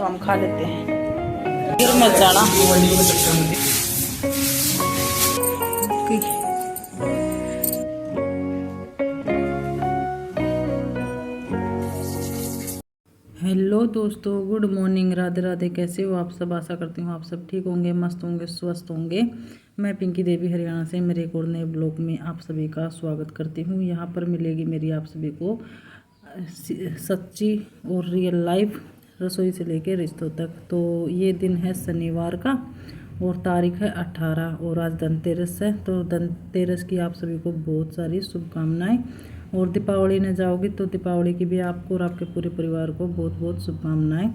हम खा लेते हैं। फिर मत जाना। हेलो दोस्तों, गुड मॉर्निंग, राधे राधे। कैसे हो आप सब? आशा करती हूँ आप सब ठीक होंगे, मस्त होंगे, स्वस्थ होंगे। मैं पिंकी देवी हरियाणा से मेरे एक और नए ब्लॉग में आप सभी का स्वागत करती हूँ। यहाँ पर मिलेगी मेरी आप सभी को सच्ची और रियल लाइफ रसोई से लेकर रिश्तों तक। तो ये दिन है शनिवार का और तारीख है 18 और आज धनतेरस है। तो धनतेरस की आप सभी को बहुत सारी शुभकामनाएं। और दीपावली में जाओगी तो दीपावली की भी आपको और आपके पूरे परिवार को बहुत बहुत शुभकामनाएं।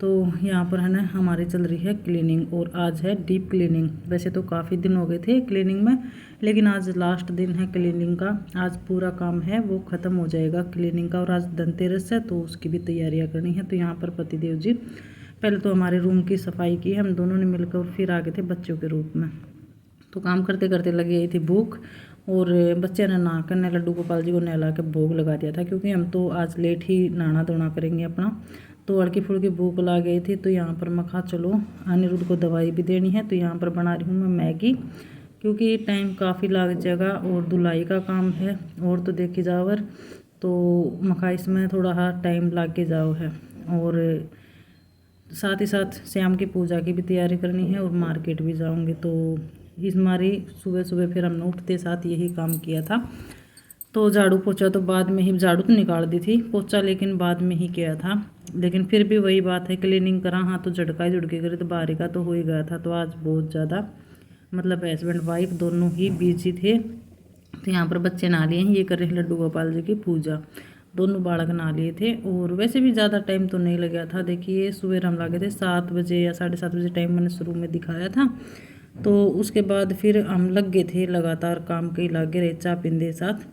तो यहाँ पर है ना हमारी चल रही है क्लीनिंग और आज है डीप क्लीनिंग। वैसे तो काफ़ी दिन हो गए थे क्लीनिंग में, लेकिन आज लास्ट दिन है क्लीनिंग का। आज पूरा काम है वो ख़त्म हो जाएगा क्लीनिंग का। और आज धनतेरस है तो उसकी भी तैयारियाँ करनी है। तो यहाँ पर पतिदेव जी पहले तो हमारे रूम की सफाई की, हम दोनों ने मिलकर, और फिर आ गए थे बच्चों के रूप में। तो काम करते करते लगी गई थी भूख और बच्चे ने नहा कर लड्डू गोपाल जी को नहला के भोग लगा दिया था, क्योंकि हम तो आज लेट ही नहाना धोना करेंगे अपना। तो हल्की फुल्की भूख ला गई थी। तो यहाँ पर मैं कहा चलो अनिरुद्ध को दवाई भी देनी है, तो यहाँ पर बना रही हूँ मैं मैगी, क्योंकि टाइम काफ़ी लग जाएगा और धुलाई का काम है और तो देखी जावर तो मखा इसमें थोड़ा टाइम लग के जाओ है। और साथ ही साथ शाम की पूजा की भी तैयारी करनी है और मार्केट भी जाऊंगी। तो इस हमारी सुबह सुबह फिर हमने उठते साथ यही काम किया था। तो झाड़ू पोछा तो बाद में ही, झाड़ू तो निकाल दी थी, पोछा लेकिन बाद में ही किया था। लेकिन फिर भी वही बात है, क्लीनिंग करा हाँ तो झटका ही झुड़के करे तो बाहर का तो हो ही गया था। तो आज बहुत ज़्यादा मतलब हस्बैंड वाइफ दोनों ही बिजी थे। तो यहाँ पर बच्चे नहा लिए हैं, ये कर रहे हैं लड्डू गोपाल जी की पूजा। दोनों बालक नहा लिए थे और वैसे भी ज़्यादा टाइम तो नहीं लगा था। देखिए सुबह हम लगे थे 7 बजे या 7:30 बजे, टाइम मैंने शुरू में दिखाया था। तो उसके बाद फिर हम लग गए थे लगातार काम के लगे रहे चाय पींदे साथ।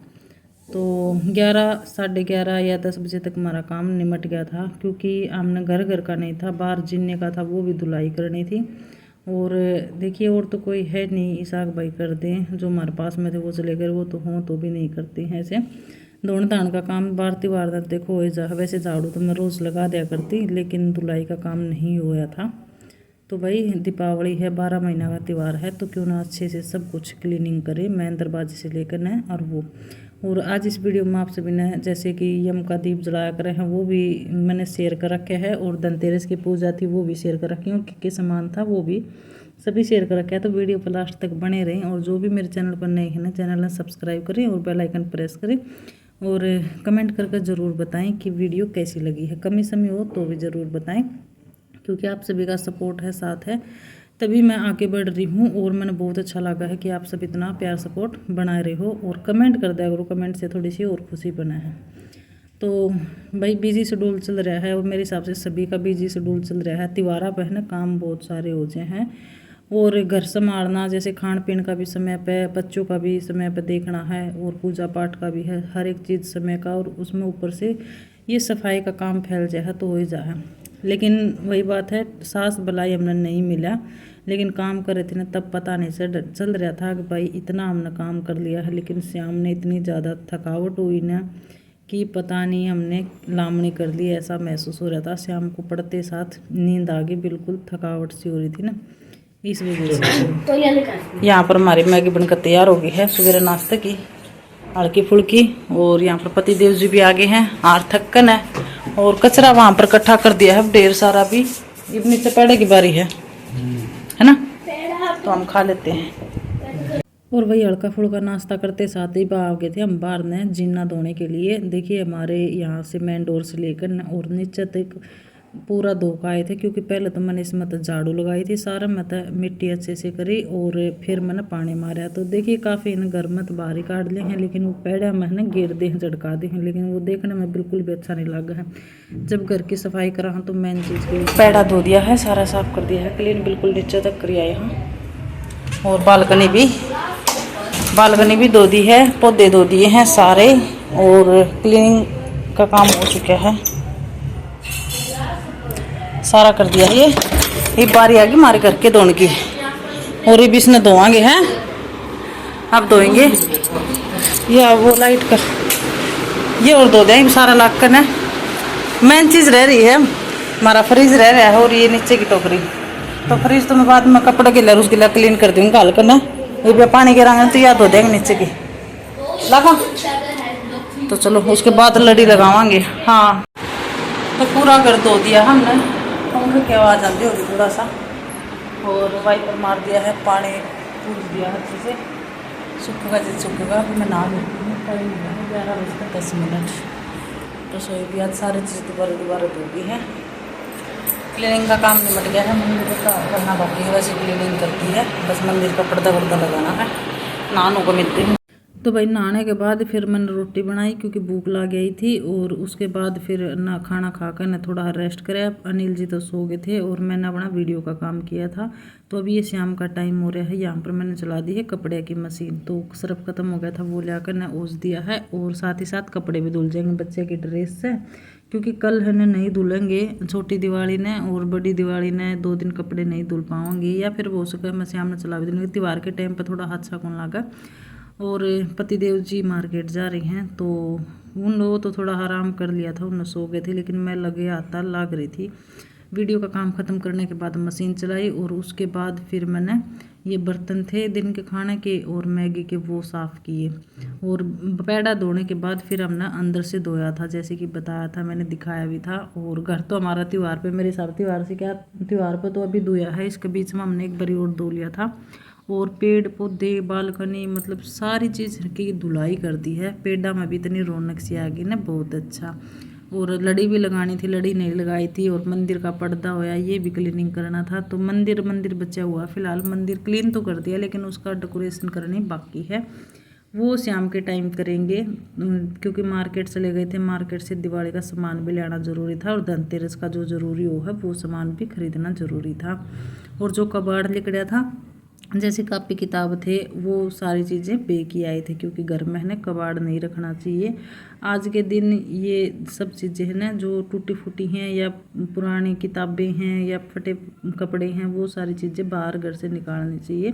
तो 11, 11:30 या 10 बजे तक हमारा काम निमट गया था, क्योंकि हमने घर का नहीं था, बाहर जीने का था, वो भी धुलाई करनी थी। और देखिए और तो कोई है नहीं, इसाक भाई कर दें जो हमारे पास में थे वो चले गए, वो तो हों तो भी नहीं करते हैं ऐसे। धोने धान का काम बारती वारदात देखो वैसे झाड़ू तो मैं रोज़ लगा दिया करती, लेकिन धुलाई का काम नहीं हुआ था। तो भाई दीपावली है, 12 महीना का त्यौहार है, तो क्यों ना अच्छे से सब कुछ क्लीनिंग करें, मैं दरवाजे से लेकर न और वो। और आज इस वीडियो में आप सभी ने जैसे कि यम का दीप जलाया करे हैं वो भी मैंने शेयर कर रखे है, और धनतेरस की पूजा थी वो भी शेयर कर रखी हूँ, क्या सामान था वो भी सभी शेयर कर रखा है। तो वीडियो पर लास्ट तक बने रहें। और जो भी मेरे चैनल पर नए हैं ना, चैनल ने सब्सक्राइब करें और बेल आइकन प्रेस करें और कमेंट करके ज़रूर बताएं कि वीडियो कैसी लगी है। कमी समी हो तो भी ज़रूर बताएं, क्योंकि आप सभी का सपोर्ट है, साथ है, तभी मैं आगे बढ़ रही हूँ। और मैंने बहुत अच्छा लगा है कि आप सब इतना प्यार सपोर्ट बनाए रहे हो और कमेंट कर दिया करो, कमेंट से थोड़ी सी और खुशी बना है। तो भाई बिजी शेड्यूल चल रहा है और मेरे हिसाब से सभी का बिजी शेड्यूल चल रहा है। त्योहारा पर है ना काम बहुत सारे हो जाए हैं, और घर संभालना, जैसे खान पीन का भी समय पे, बच्चों का भी समय पे देखना है, और पूजा पाठ का भी है, हर एक चीज़ समय का। और उसमें ऊपर से ये सफाई का काम फैल जाए तो हो ही जाए। लेकिन वही बात है, सास भलाई हमने नहीं मिला, लेकिन काम कर रहे थे ना तब पता नहीं चल रहा था कि भाई इतना हमने काम कर लिया है। लेकिन शाम ने इतनी ज़्यादा थकावट हुई ना कि पता नहीं हमने लामणी कर ली, ऐसा महसूस हो रहा था। शाम को पड़ते साथ नींद आ गई, बिल्कुल थकावट सी हो रही थी ना, इस वजह से। यहाँ पर हमारी मैगी बनकर तैयार हो गई है, सवेरे नाश्ते की हल्की फुल्की। और यहाँ पर पतिदेव जी भी आगे हैं, आर थक्कन है, और कचरा वहाँ पर इकट्ठा कर दिया है ढेर सारा। भी इतनी से पेड़े की बारी है ना, तो हम खा लेते हैं। और वही हल्का फुल्का नाश्ता करते साथ ही आ गए थे हम बाहर ने जीना धोने के लिए। देखिए हमारे यहाँ से मेन डोर से लेकर और नीचे तक पूरा धो के आए थे, क्योंकि पहले तो मैंने इसमें झाड़ू लगाई थी, सारा मतलब मिट्टी अच्छे से करी और फिर मैंने पानी मारा। तो देखिए काफ़ी इन घर में तो बाहर ही काट लिए हैं, लेकिन वो पेड़ा मैंने गिर दे हैं, झटका दे हैं, लेकिन वो देखने में बिल्कुल भी अच्छा नहीं लगा है। जब घर की सफाई करा तो मेन चीज़ के पेड़ा धो दिया है, सारा साफ कर दिया है, क्लीन बिल्कुल नीचे तक करी आए हैं। और बालकनी भी धो दी है, पौधे धो दिए हैं सारे, और क्लीनिंग का काम हो चुका है, सारा कर दिया। ये बारी आ गई हमारे घर के धोने की, और ये भी इसने धोवांगे हैं, अब धोएंगे। ये वो लाइट कर ये और धो दें, सारा लाग कर ना। मेन चीज़ रह रही है हमारा फ्रिज रह रहा है और ये नीचे की टोकरी, तो फ्रिज तो मैं बाद में कपड़े गिला उसके लिए क्लीन कर दूँगी काल करना, ये पानी गिराएंगे तो याद हो जाएंगे नीचे की लगा। तो चलो उसके बाद लड़ी लगावांगे। हाँ तो पूरा कर धो दिया हमने, पंखे की आवाज़ आती होगी थोड़ा सा, और वाइपर मार दिया है, पानी पूछ दिया है अच्छे से, सूखेगा जब सूखेगा फिर मैं नहा लूँगी। 11:10। रसोई भी आज सारी चीज़ दोबारा धो दी है। क्लीनिंग का काम निपट गया है, मंदिर का करना बाकी है, वैसे क्लीनिंग करती है, बस मंदिर का पर्दा लगाना है। नहानों को मिलती है तो भाई नहाने के बाद फिर मैंने रोटी बनाई क्योंकि भूख लग गई थी, और उसके बाद फिर ना खाना खा कर ना थोड़ा रेस्ट कराया। अनिल जी तो सो गए थे और मैंने अपना वीडियो का काम किया था। तो अभी ये शाम का टाइम हो रहा है, यहाँ पर मैंने चला दी है कपड़े की मशीन, तो सर्फ खत्म हो गया था, वो ले कर ना ओस दिया है, और साथ ही साथ कपड़े भी धुल जाएंगे बच्चे की ड्रेस से, क्योंकि कल है नहीं धुलेंगे, छोटी दिवाली ने और बड़ी दिवाली ने 2 दिन कपड़े नहीं धुल पाऊँगी, या फिर हो सके मैं शाम में चला भी दूँगी। त्यौहार के टाइम पर थोड़ा हाथ कौन लगा, और पतिदेव जी मार्केट जा रही हैं, तो उन लोगों तो थोड़ा आराम कर लिया था, उन सो गए थे, लेकिन मैं लगे आता लग रही थी। वीडियो का काम ख़त्म करने के बाद मशीन चलाई, और उसके बाद फिर मैंने ये बर्तन थे दिन के खाने के और मैगी के वो साफ़ किए, और पैड़ा धोने के बाद फिर हमने अंदर से धोया था, जैसे कि बताया था, मैंने दिखाया भी था। और घर तो हमारा त्यौहार पे, मेरे हिसाब त्यौहार से क्या, त्यौहार पर तो अभी धोया है, इसके बीच में हमने एक बारी और धो लिया था। और पेड़ पौधे बालकनी मतलब सारी चीज़ की धुलाई कर दी है। पेड़ा में भी इतनी रौनक सी आ गई ना, बहुत अच्छा। और लड़ी भी लगानी थी, लड़ी नहीं लगाई थी, और मंदिर का पर्दा होया ये भी क्लीनिंग करना था। तो मंदिर बचा हुआ, फिलहाल मंदिर क्लीन तो कर दिया, लेकिन उसका डेकोरेशन करनी बाकी है, वो शाम के टाइम करेंगे, क्योंकि मार्केट चले गए थे, मार्केट से दिवाली का सामान भी लाना ज़रूरी था, और धनतेरस का जो ज़रूरी हो है वो सामान भी खरीदना ज़रूरी था। और जो कबाड़ लिकड़ा था, जैसे कापी किताब थे, वो सारी चीज़ें पे की आए थे, क्योंकि घर में है ना कबाड़ नहीं रखना चाहिए। आज के दिन ये सब चीज़ें हैं ना जो टूटी फूटी हैं, या पुरानी किताबें हैं, या फटे कपड़े हैं, वो सारी चीज़ें बाहर घर से निकालनी चाहिए।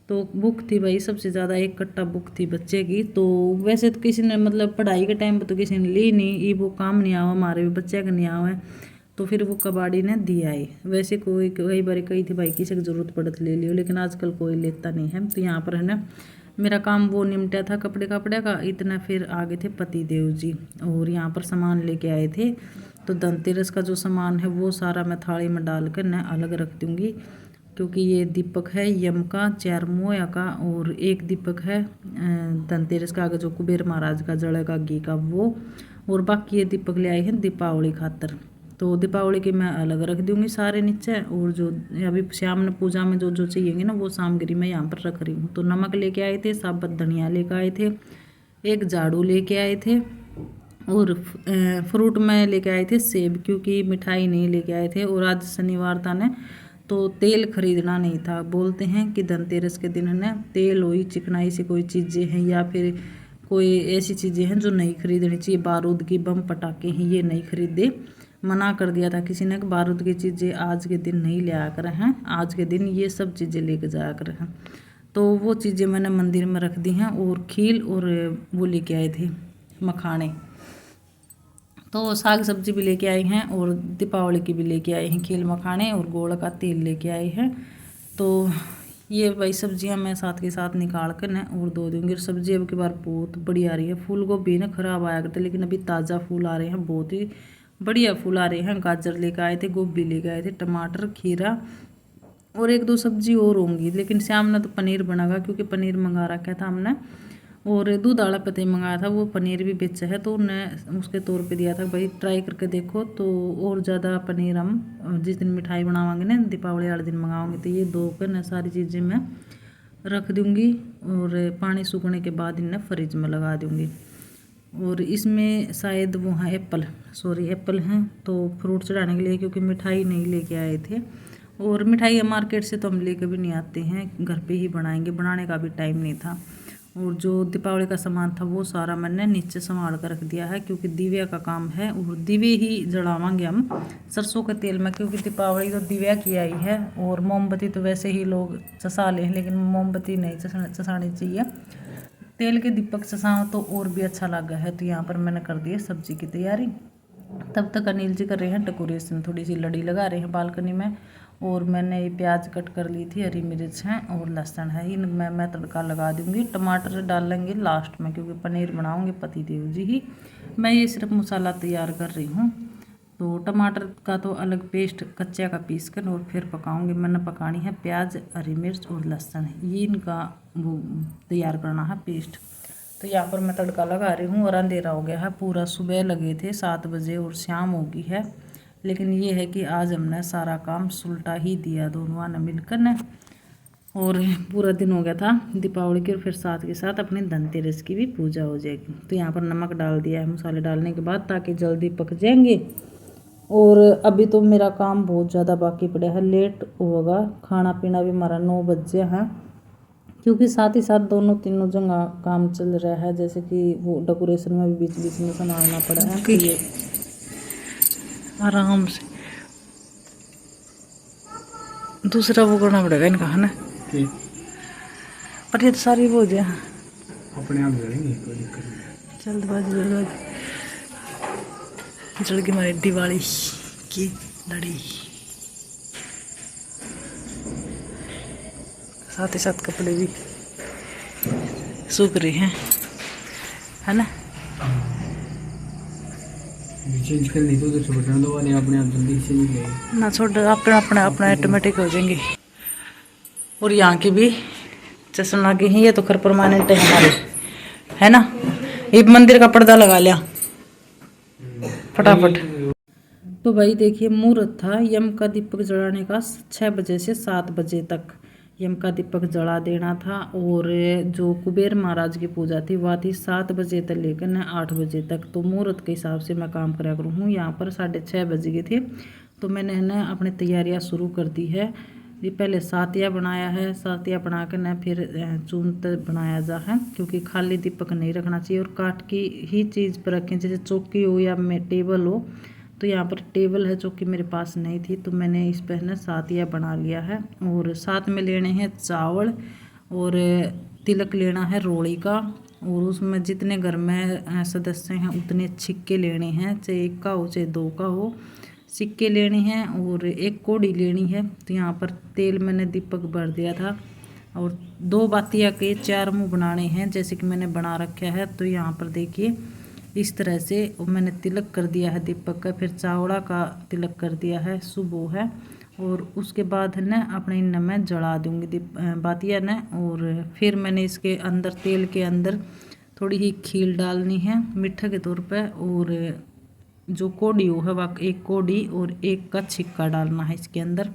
तो बुक थी भाई सबसे ज़्यादा, एक कट्टा बुक थी बच्चे की। तो वैसे तो किसी ने मतलब पढ़ाई के टाइम पर तो किसी ने ली नहीं, ये वो काम नहीं आवा, हमारे भी बच्चे का नहीं आवा है, तो फिर वो कबाड़ी ने दिया है। वैसे कोई कई बार कही थी भाई किसी की ज़रूरत पड़े तो ले लियो, लेकिन आजकल कोई लेता नहीं है। तो यहाँ पर है ना मेरा काम वो निमटा था कपड़े का, इतना फिर आ गए थे पति देव जी, और यहाँ पर सामान लेके आए थे। तो धनतेरस का जो सामान है वो सारा मैं थाली में डाल कर न अलग रख दूँगी, क्योंकि ये दीपक है यम का, 4 मोया का, और एक दीपक है धनतेरस का आगे जो कुबेर महाराज का जड़ेगा घी का वो, और बाकी ये दीपक ले आए हैं दीपावली खातर। तो दीपावली की मैं अलग रख दूँगी सारे नीचे, और जो अभी शाम में पूजा में जो जो चाहिएंगे ना वो सामग्री मैं यहाँ पर रख रही हूँ। तो नमक लेके आए थे, साबुत धनिया लेके आए थे, एक झाड़ू लेके आए थे, और फ्रूट में लेके आए थे सेब, क्योंकि मिठाई नहीं लेके आए थे। और आज शनिवार था ना, तो तेल खरीदना नहीं था। बोलते हैं कि धनतेरस के दिन है ना तेल हुई चिकनाई से कोई चीज़ें हैं, या फिर कोई ऐसी चीज़ें हैं जो नहीं खरीदनी चाहिए, बारूद की बम पटाखे हैं ये नहीं खरीदे, मना कर दिया था किसी ने कि बारूद की चीज़ें आज के दिन नहीं ले आ कर हैं, आज के दिन ये सब चीज़ें लेके जाया कर हैं। तो वो चीज़ें मैंने मंदिर में रख दी हैं, और खील और वो लेके आए थे मखाने, तो साग सब्जी भी लेके आए हैं, और दीपावली की भी लेके आए हैं खील मखाने, और गोड़ का तेल लेके आए हैं। तो ये भाई सब्जियां मैं साथ के साथ निकाल कर ना और धो दूँगी। और सब्जी अब की बार बहुत बड़ी आ रही है, फूल गोभी ना ख़राब आया करते, लेकिन अभी ताज़ा फूल आ रहे हैं, बहुत ही बढ़िया फूल आ रहे हैं। गाजर लेकर आए थे, गोभी लेकर आए थे, टमाटर, खीरा, और 1-2 सब्जी और होंगी, लेकिन शाम ने तो पनीर बनागा, क्योंकि पनीर मंगा रखा था हमने, और दूध वाला पते मंगाया था, वो पनीर भी बेचा है, तो उन्हें उसके तौर पे दिया था भाई ट्राई करके देखो। तो और ज़्यादा पनीर हम जिस दिन मिठाई बनावांगे ना दीपावली वाले दिन मंगाओगे, तो ये 2 कर ना सारी चीज़ें मैं रख दूँगी, और पानी सूखने के बाद इन्हें फ्रिज में लगा दूँगी। और इसमें शायद वो हैं एप्पल हैं, तो फ्रूट चढ़ाने के लिए, क्योंकि मिठाई नहीं लेके आए थे। और मिठाई मार्केट से तो हम लेके भी नहीं आते हैं, घर पे ही बनाएंगे, बनाने का भी टाइम नहीं था। और जो दीपावली का सामान था वो सारा मैंने नीचे संभाल कर रख दिया है, क्योंकि दिव्या का काम है, और दिवे ही जलावांगे हम सरसों के तेल में, क्योंकि दीपावली तो दिव्या की आई है। और मोमबत्ती तो वैसे ही लोग चसा लें, लेकिन मोमबत्ती नहीं चसानी चाहिए, तेल के दीपक चसाओ तो और भी अच्छा लगा है। तो यहाँ पर मैंने कर दी है सब्जी की तैयारी, तब तक अनिल जी कर रहे हैं डेकोरेशन, थोड़ी सी लड़ी लगा रहे हैं बालकनी में। और मैंने ये प्याज कट कर ली थी, हरी मिर्च है और लहसुन है, इनमें मैं तड़का लगा दूंगी। टमाटर डालेंगे लास्ट में क्योंकि पनीर बनाऊंगे पति देव जी ही। मैं ये सिर्फ मसाला तैयार कर रही हूँ। तो टमाटर का तो अलग पेस्ट कच्चे का पीस कर और फिर पकाऊंगी। मैंने पकानी है प्याज, हरी मिर्च और लहसुन, ये इनका वो तैयार करना है पेस्ट। तो यहाँ पर मैं तड़का लगा रही हूँ और अंधेरा हो गया है पूरा। सुबह लगे थे 7 बजे और शाम हो गई है। लेकिन ये है कि आज हमने सारा काम सुलटा ही दिया दोनों ने मिलकर ने। और पूरा दिन हो गया था दीपावली की और फिर साथ के साथ अपने धनतेरस की भी पूजा हो जाएगी। तो यहाँ पर नमक डाल दिया है मसाले डालने के बाद ताकि जल्दी पक जाएंगे। और अभी तो मेरा काम बहुत ज़्यादा बाकी पड़ा है, लेट होगा। खाना पीना भी हमारा 9 बजे है क्योंकि साथ ही साथ दोनों तीनों जगह काम चल रहा है। जैसे कि वो डेकोरेशन में भी बीच बीच में संभालना पड़ा है। तो ये आराम से दूसरा वो करना पड़ेगा इनका, है ना। पर ये तो सारी वो जाए अपने आप करेंगे, कोई दिक्कत नहीं। जल्दबाजी जल गई हमारी दिवाली की लड़ी। साथ ही साथ कपड़े भी सूख रहे हैं, है ना। चेंज कर नहीं तो उधर से बटन दबाने अपने आप जल्दी से नहीं गए ना छोड़ अपना अपना अपना ऑटोमेटिक हो जाएंगे। और यहाँ की भी चश्मा के ही, ये तो खैर परमानेंट है हमारे, है ना। ये मंदिर का पर्दा लगा लिया फटाफट। तो भाई देखिए मुहूर्त था यम का दीपक जलाने का 6 बजे से 7 बजे तक यम का दीपक जला देना था। और जो कुबेर महाराज की पूजा थी वह थी 7 बजे तक लेकर न 8 बजे तक। तो मुहूर्त के हिसाब से मैं काम करा करूँ हूँ। यहाँ पर 6:30 बज गए थे तो मैंने न अपनी तैयारियाँ शुरू कर दी है। ये पहले सातिया बनाया है, सातिया बना कर न फिर चूंत बनाया जा है क्योंकि खाली दीपक नहीं रखना चाहिए और काठ की ही चीज़ पर रखें, जैसे चौकी हो या टेबल हो। तो यहाँ पर टेबल है जो कि मेरे पास नहीं थी तो मैंने इस पर न सातिया बना लिया है। और साथ में लेने हैं चावल और तिलक लेना है रोड़ी का। और उसमें जितने घर में सदस्य हैं उतने सिक्के लेने हैं, चाहे 1 का हो चाहे 2 का हो, सिक्के लेने हैं। और 1 कौड़ी लेनी है। तो यहाँ पर तेल मैंने दीपक भर दिया था और 2 बातिया के 4 मुँह बनाने हैं जैसे कि मैंने बना रखा है। तो यहाँ पर देखिए इस तरह से मैंने तिलक कर दिया है दीपक का, फिर चावड़ा का तिलक कर दिया है, सुबह है। और उसके बाद न अपने इन मैं जला दूंगी बातिया न। और फिर मैंने इसके अंदर तेल के अंदर थोड़ी ही खील डालनी है मीठा के तौर पे। और जो कोड़ी हो है वह 1 कोड़ी और 1 का छिक्का डालना है इसके अंदर।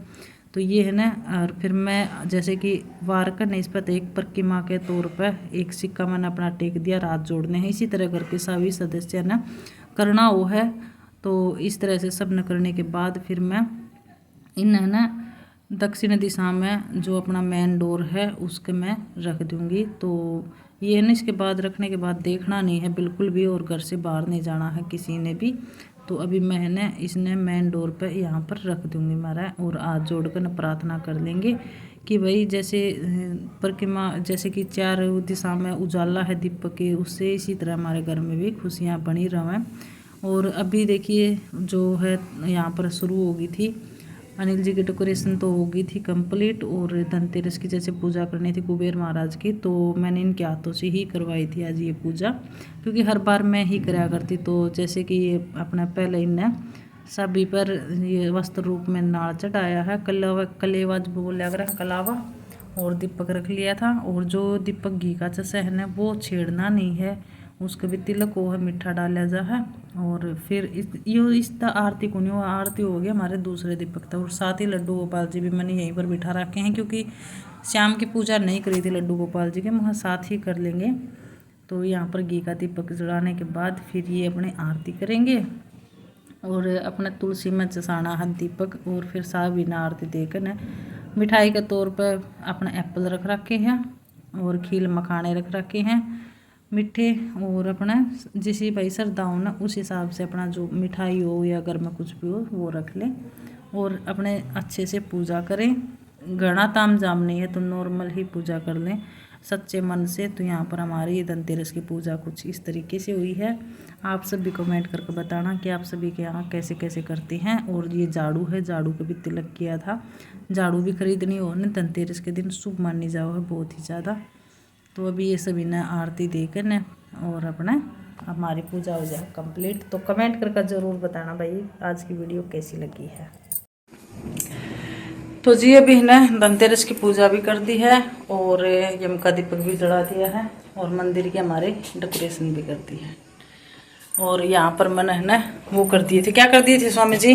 तो ये है ना। और फिर मैं जैसे कि वार करने इस पर एक प्रतिमा के तौर पर 1 सिक्का मैंने अपना टेक दिया, रात जोड़ने हैं। इसी तरह करके सभी सदस्य ने करना वो है। तो इस तरह से सब न करने के बाद फिर मैं इन है ना दक्षिण दिशा में जो अपना मेन डोर है उसके मैं रख दूँगी। तो ये है ना, इसके बाद रखने के बाद देखना नहीं है बिल्कुल भी और घर से बाहर नहीं जाना है किसी ने भी। तो अभी मैं है ना इसने मेन डोर पे यहाँ पर रख दूँगी मारा। और हाथ जोड़कर प्रार्थना कर लेंगे कि भाई जैसे प्रतिमा जैसे कि 4 दिशा में उजाला है दीपक के, उससे इसी तरह हमारे घर में भी खुशियाँ बनी रहें। और अभी देखिए जो है यहाँ पर शुरू हो गई थी अनिल जी की डेकोरेशन तो हो गई थी कंप्लीट। और धनतेरस की जैसे पूजा करनी थी कुबेर महाराज की तो मैंने इनके हाथों से ही करवाई थी आज ये पूजा, क्योंकि हर बार मैं ही कराया करती। तो जैसे कि ये अपना पहले इनने सभी पर ये वस्त्र रूप में नाड़ चढ़ाया है, कलेवा जो बोल कलावा, और दीपक रख लिया था। और जो दीपक घी का चसहन है वो छेड़ना नहीं है, उसके भी तिलक वो है मीठा डाला जा है। और फिर इस आरती को नहीं, वो आरती हो गई हमारे दूसरे दीपक था। और साथ ही लड्डू गोपाल जी भी मैंने यहीं पर बिठा रखे हैं क्योंकि शाम की पूजा नहीं करी थी लड्डू गोपाल जी के, वहाँ साथ ही कर लेंगे। तो यहाँ पर घी का दीपक जलाने के बाद फिर ये अपने आरती करेंगे और अपना तुलसी में चसाना है दीपक। और फिर बिना आरती देकर न मिठाई के तौर पर अपना एप्पल रख रखे हैं और खील मखाने रख रखे हैं मीठे। और अपना जिस भाई श्रद्धा हो ना उस हिसाब से अपना जो मिठाई हो या घर में कुछ भी हो वो रख लें और अपने अच्छे से पूजा करें। घना ताम जाम नहीं है तो नॉर्मल ही पूजा कर लें। सच्चे मन से। तो यहाँ पर हमारी धनतेरस की पूजा कुछ इस तरीके से हुई है। आप सब भी कमेंट करके बताना कि आप सभी के यहाँ कैसे कैसे करते हैं। और ये झाड़ू है, झाड़ू का भी तिलक किया था, झाड़ू भी खरीदनी हो न धनतेरस के दिन शुभ मानी जाओ है बहुत ही ज़्यादा। तो अभी ये सभी ने आरती देकर न और अपना हमारी पूजा हो जाए कंप्लीट। तो कमेंट करके ज़रूर बताना भाई आज की वीडियो कैसी लगी है। तो जी अभी ने धनतेरस की पूजा भी कर दी है और यम का दीपक भी जला दिया है और मंदिर के हमारे डेकोरेशन भी कर दी है। और यहाँ पर मैंने है ना वो कर दिए थे, क्या कर दिए थे स्वामी जी?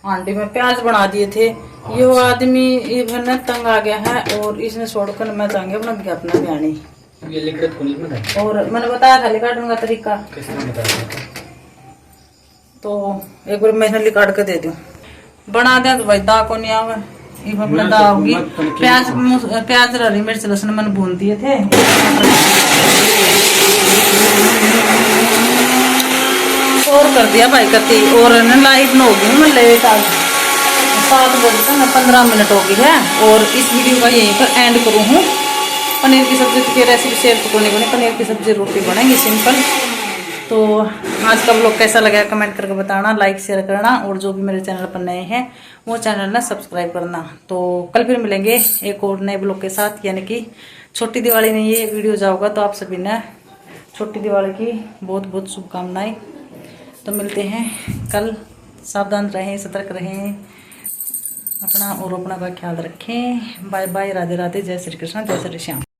आंटी में प्याज बना दिए थे। ये वो आदमी ये ना तंग आ गया है और इसने छोड़कर मैं चाहूंगी अपना विज्ञापन में आनी। ये लिखत को नहीं पता और मैंने बताया था लिकाटने का तरीका, किसने बताया था? तो एक बार मैं लिकाट के दे दूं बना दें तो भाई दा को नहीं आवे। अपना दा होगी प्याज हरी मिर्च लहसुन मैंने भून दिए थे और कर दिया भाई कती। और लाइट न होगी मैं लेट आ 7 बजे तक 15 मिनट हो गई है। और इस वीडियो का यहीं पर एंड करूँ हूँ। पनीर की सब्जी की रेसिपी शेयर तो करने बने, पनीर की सब्जी रोटी बनेगी सिंपल। तो आज का व्लॉग कैसा लगा कमेंट करके बताना, लाइक शेयर करना और जो भी मेरे चैनल पर नए हैं वो चैनल ना सब्सक्राइब करना। तो कल फिर मिलेंगे एक और नए व्लॉग के साथ, यानी कि छोटी दिवाली में ये वीडियो जाओगा। तो आप सभी ने छोटी दिवाली की बहुत बहुत शुभकामनाएं। तो मिलते हैं कल, सावधान रहें, सतर्क रहें, अपना और अपना का ख्याल रखें। बाय बाय, राधे राधे, जय श्री कृष्ण, जय श्री श्याम।